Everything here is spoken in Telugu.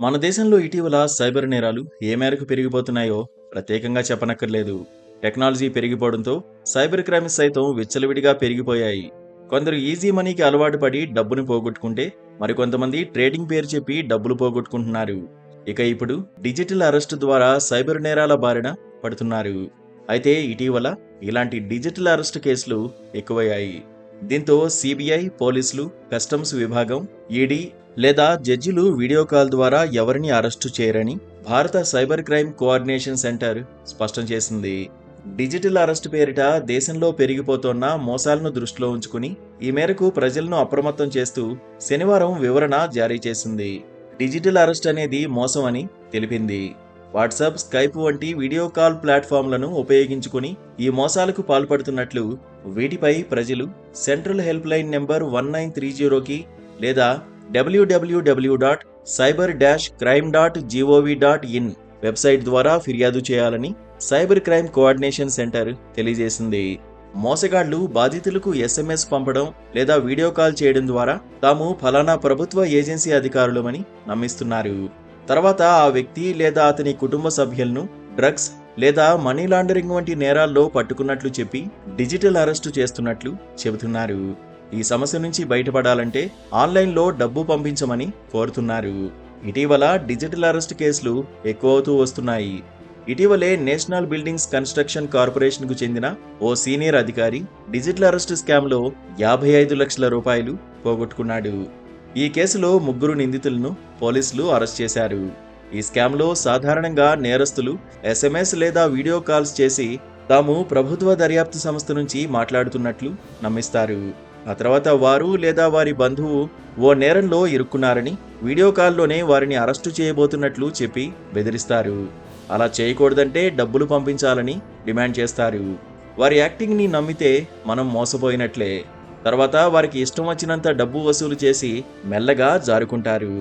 మన దేశంలో ఇటీవల సైబర్ నేరాలు ఏ మేరకు పెరిగిపోతున్నాయో ప్రత్యేకంగా చెప్పనక్కర్లేదు. టెక్నాలజీ పెరిగిపోవడంతో సైబర్ క్రైమ్స్ సైతం విచ్చలవిడిగా పెరిగిపోయాయి. కొందరు ఈజీ మనీకి అలవాటు పడి డబ్బును పోగొట్టుకుంటే, మరికొంతమంది ట్రేడింగ్ పేరు చెప్పి డబ్బులు పోగొట్టుకుంటున్నారు. ఇక ఇప్పుడు డిజిటల్ అరెస్ట్ ద్వారా సైబర్ నేరాల బారిన పడుతున్నారు. అయితే ఇటీవల ఇలాంటి డిజిటల్ అరెస్ట్ కేసులు ఎక్కువయ్యాయి. దీంతో సిబిఐ, పోలీసులు, కస్టమ్స్ విభాగం, ఈడీ లేదా జడ్జిలు వీడియో కాల్ ద్వారా ఎవరిని అరెస్టు చేయరని భారత సైబర్ క్రైమ్ కోఆర్డినేషన్ సెంటర్ స్పష్టం చేసింది. డిజిటల్ అరెస్ట్ పేరిట దేశంలో పెరిగిపోతున్న మోసాలను దృష్టిలో ఉంచుకుని ఈ మేరకు ప్రజలను అప్రమత్తం చేస్తూ శనివారం వివరణ జారీ చేసింది. డిజిటల్ అరెస్ట్ అనేది మోసం అని తెలిపింది. వాట్సాప్, స్కైప్ వంటి వీడియో కాల్ ప్లాట్ఫామ్లను ఉపయోగించుకుని ఈ మోసాలకు పాల్పడుతున్నట్లు, వీటిపై ప్రజలు సెంట్రల్ హెల్ప్ లైన్ నెంబర్ 1930కి లేదా www.cyber-crime.gov.in వెబ్సైట్ ద్వారా ఫిర్యాదు చేయాలని సైబర్ క్రైమ్ కోఆర్డినేషన్ సెంటర్ తెలియజేసింది. మోసగాళ్లు బాధితులకు ఎస్ఎంఎస్ పంపడం లేదా వీడియో కాల్ చేయడం ద్వారా తాము ఫలానా ప్రభుత్వ ఏజెన్సీ అధికారులమని నమ్మిస్తున్నారు. తర్వాత ఆ వ్యక్తి లేదా అతని కుటుంబ సభ్యులను డ్రగ్స్ లేదా మనీ లాండరింగ్ వంటి నేరాల్లో పట్టుకున్నట్లు చెప్పి డిజిటల్ అరెస్టు చేస్తున్నట్లు చెబుతున్నారు. ఈ సమస్య నుంచి బయటపడాలంటే ఆన్లైన్లో డబ్బు పంపించమని కోరుతున్నారు. ఇటీవల డిజిటల్ అరెస్ట్ కేసులు ఎక్కువవుతూ వస్తున్నాయి. ఇటీవలే నేషనల్ బిల్డింగ్స్ కన్స్ట్రక్షన్ కార్పొరేషన్కు చెందిన ఓ సీనియర్ అధికారి డిజిటల్ అరెస్ట్ స్కామ్లో 55 లక్షల రూపాయలు పోగొట్టుకున్నాడు. ఈ కేసులో 3 నిందితులను పోలీసులు అరెస్ట్ చేశారు. ఈ స్కామ్లో సాధారణంగా నేరస్తులు ఎస్ఎంఎస్ లేదా వీడియో కాల్స్ చేసి తాము ప్రభుత్వ దర్యాప్తు సంస్థ నుంచి మాట్లాడుతున్నట్లు నమ్మిస్తారు. ఆ తర్వాత వారు లేదా వారి బంధువు ఓ నేరంలో ఇరుక్కున్నారని, వీడియో కాల్లోనే వారిని అరెస్టు చేయబోతున్నట్లు చెప్పి బెదిరిస్తారు. అలా చేయకూడదంటే డబ్బులు పంపించాలని డిమాండ్ చేస్తారు. వారి యాక్టింగ్ని నమ్మితే మనం మోసపోయినట్లే. తర్వాత వారికి ఇష్టం వచ్చినంత డబ్బు వసూలు చేసి మెల్లగా జారుకుంటారు.